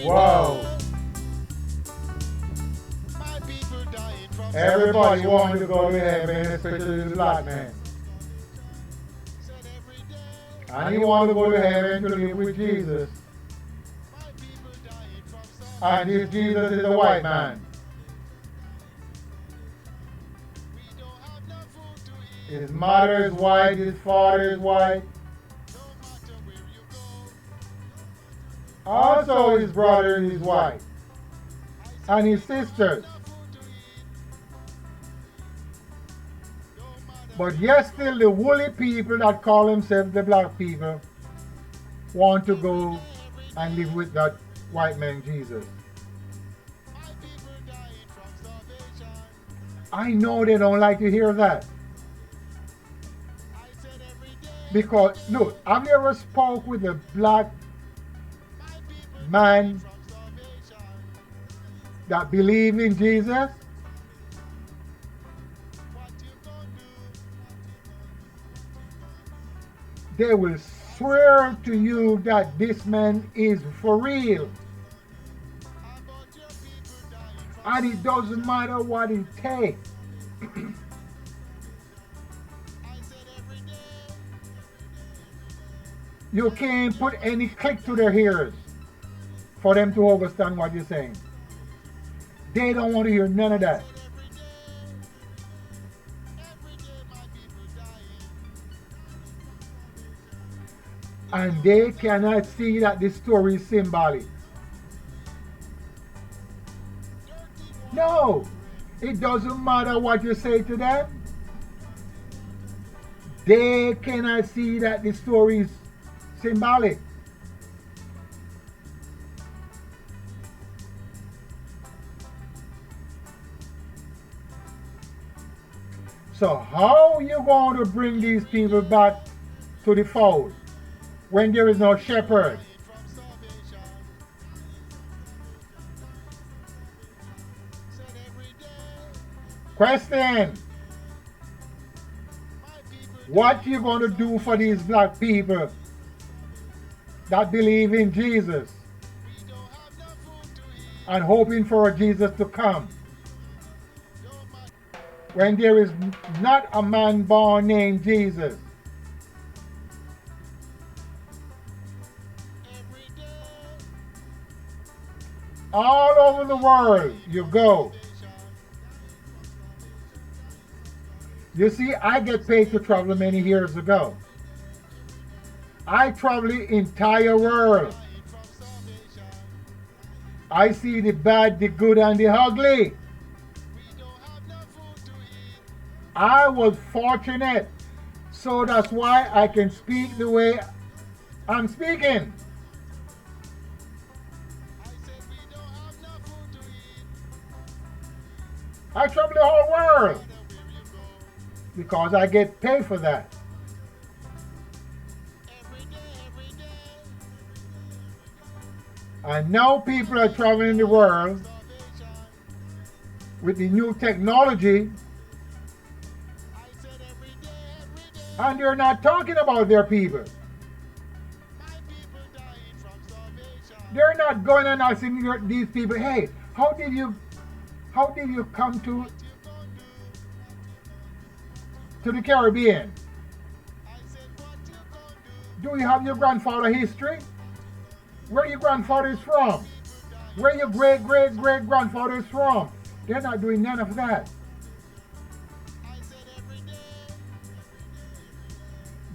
Wow. Everybody wanted to go to heaven, especially the black man. And he wanted to go to heaven to live with Jesus. And this Jesus is a white man. His mother is white, his father is white. Also his brother is white. And his sisters. But yet still the woolly people that call themselves the black people want to go and live with that white man Jesus. I know they don't like to hear that. Because, look, have you ever spoke with a black man that believe in Jesus? They will swear to you that this man is for real. And it doesn't matter what it takes. You can't put any click to their ears for them to understand what you're saying. They don't want to hear none of that. And they cannot see that the story is symbolic. No, it doesn't matter what you say to them. They cannot see that the story is symbolic. So how are you going to bring these people back to the fold when there is no shepherd? Question. What you going to do for these black people that believe in Jesus and hoping for Jesus to come when there is not a man born named Jesus? All over the world you go. You see, I get paid to travel many years ago. I travel the entire world. I see the bad, the good, and the ugly. I was fortunate, so that's why I can speak the way I'm speaking. I travel the whole world because I get paid for that. And now people are traveling the world with the new technology, and they're not talking about their people. They're not going and asking these people, hey, how did you come to the Caribbean? Do you have your grandfather history? Where your grandfather is from? Where your great-great-great-grandfather is from? They're not doing none of that.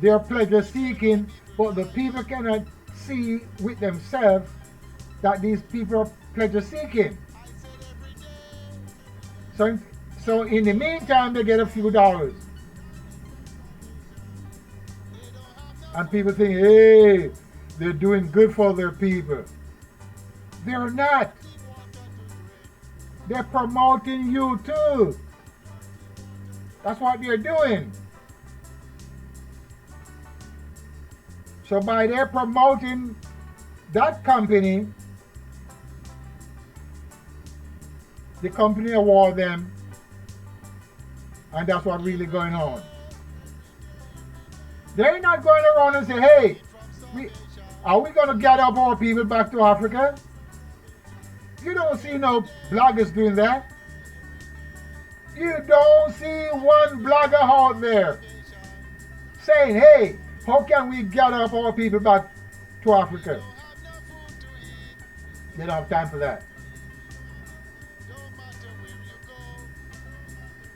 They're pleasure seeking, but the people cannot see with themselves that these people are pleasure seeking. So in the meantime, they get a few dollars. And people think, hey, they're doing good for their people. They're not. They're promoting you too. That's what they're doing. So by their promoting that company, the company award them, and that's what's really going on. They're not going around and say, hey, are we going to gather up our people back to Africa? You don't see no bloggers doing that. You don't see one blogger out there saying, hey, how can we gather up our people back to Africa? They don't have time for that.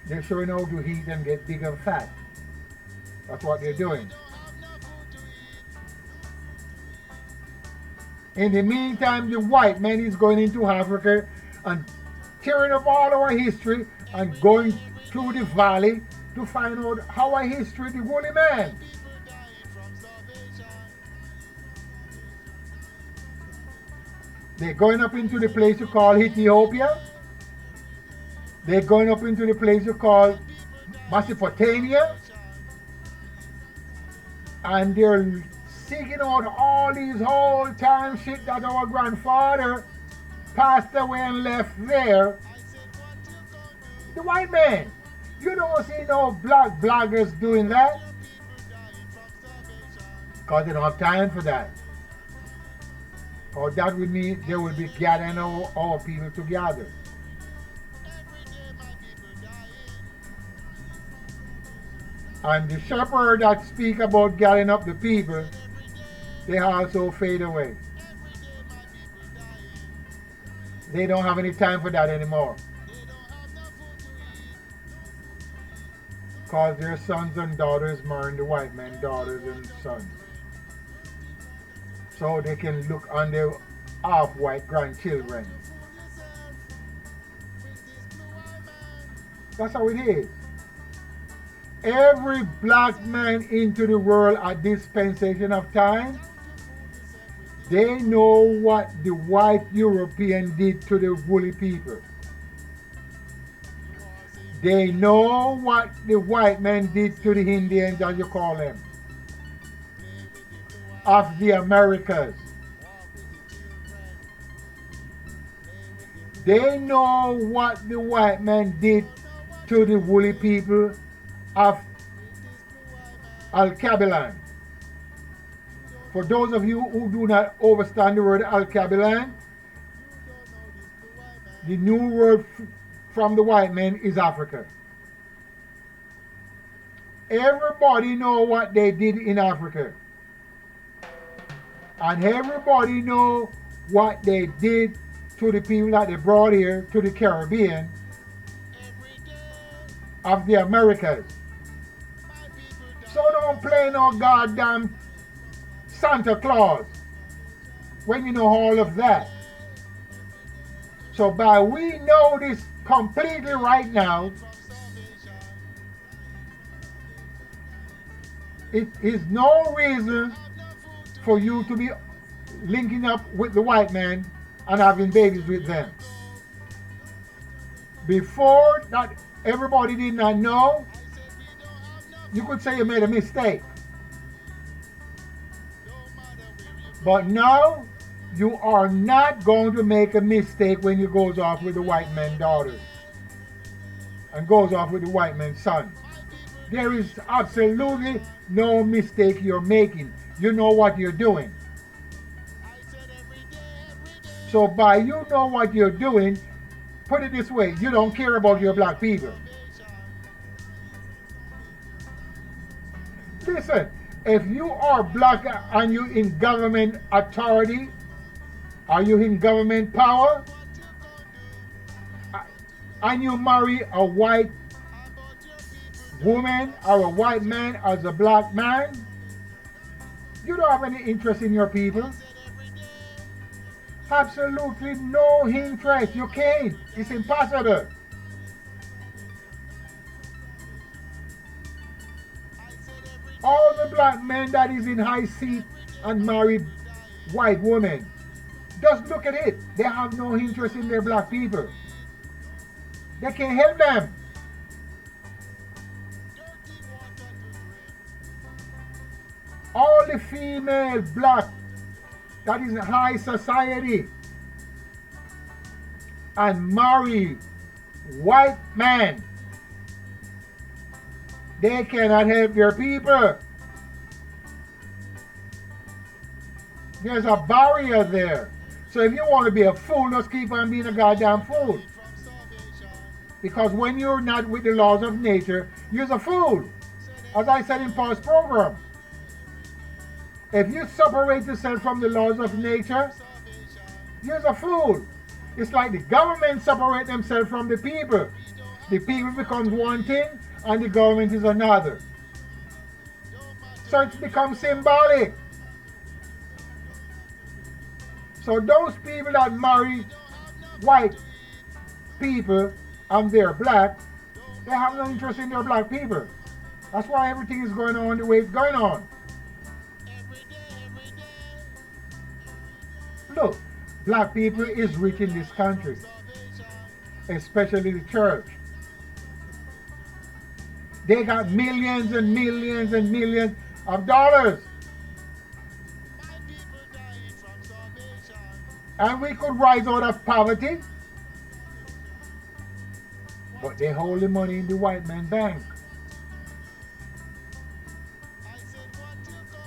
They're showing how to eat and get big and fat. That's what they're doing. In the meantime, the white man is going into Africa and tearing up all our history and going through the valley to find out our history, the woolly man. They're going up into the place you call Ethiopia. They're going up into the place you call Mesopotamia. And they're seeking out all these old time shit that our grandfather passed away and left there. The white man. You don't see no black bloggers doing that. Because they don't have time for that. Or that would mean they would be gathering our people together. And the shepherd that speak about gathering up the people, they also fade away. They don't have any time for that anymore. Because their sons and daughters marry the white man's daughters and sons. So they can look on their half-white grandchildren. That's how it is. Every black man into the world at this dispensation of time, they know what the white European did to the woolly people. They know what the white man did to the Indians, as you call them, of the Americas. They know what the white man did to the woolly people of Alkebulan. For those of you who do not understand the word Alkebulan, the new word from the white man is Africa. Everybody know what they did in Africa. And everybody know what they did to the people that they brought here to the Caribbean of the Americas. So don't play no goddamn Santa Claus when you know all of that. So by we know this completely right now, it is no reason for you to be linking up with the white man and having babies with them. Before that, everybody did not know, you could say you made a mistake. But now, you are not going to make a mistake when you goes off with the white man's daughters and goes off with the white man's son. There is absolutely no mistake you're making. You know what you're doing. So by you know what you're doing, put it this way, you don't care about your black people. Listen, if you are black and you in government authority, are you in government power, and you marry a white woman or a white man as a black man, you don't have any interest in your people. Absolutely no interest. You can't. It's impossible. All the black men that is in high seat and married white women, just look at it. They have no interest in their black people. They can't help them. All the female black that is in high society and marry white men, they cannot help their people. There's a barrier there. So if you want to be a fool, just keep on being a goddamn fool. Because when you're not with the laws of nature, you're a fool. As I said in past program, if you separate yourself from the laws of nature, you're a fool. It's like the government separate themselves from the people. The people becomes one thing and the government is another. So it's become symbolic. So those people that marry white people and they're black, they have no interest in their black people. That's why everything is going on the way it's going on. Look, black people is rich in this country, especially the church. They got millions and millions and millions of dollars. And we could rise out of poverty, but they hold the money in the white man's bank.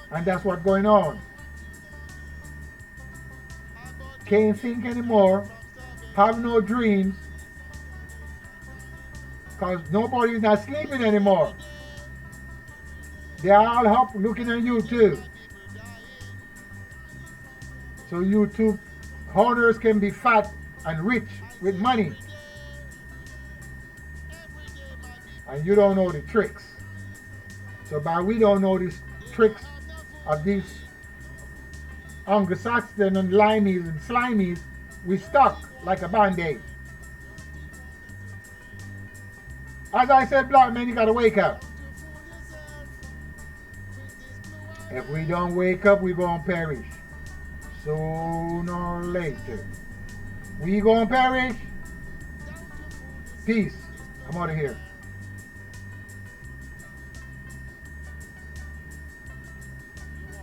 And that's what's going on. Can't think anymore, have no dreams, because nobody's not sleeping anymore. They're all up looking at YouTube. So YouTube owners can be fat and rich with money. And you don't know the tricks. So by we don't know these tricks of these Anglo-Saxon and limeys and slimies, we stuck like a band-aid. As I said, black men, you gotta wake up. If we don't wake up, we gonna perish. Sooner or later. We gonna perish. Peace. I'm out of here.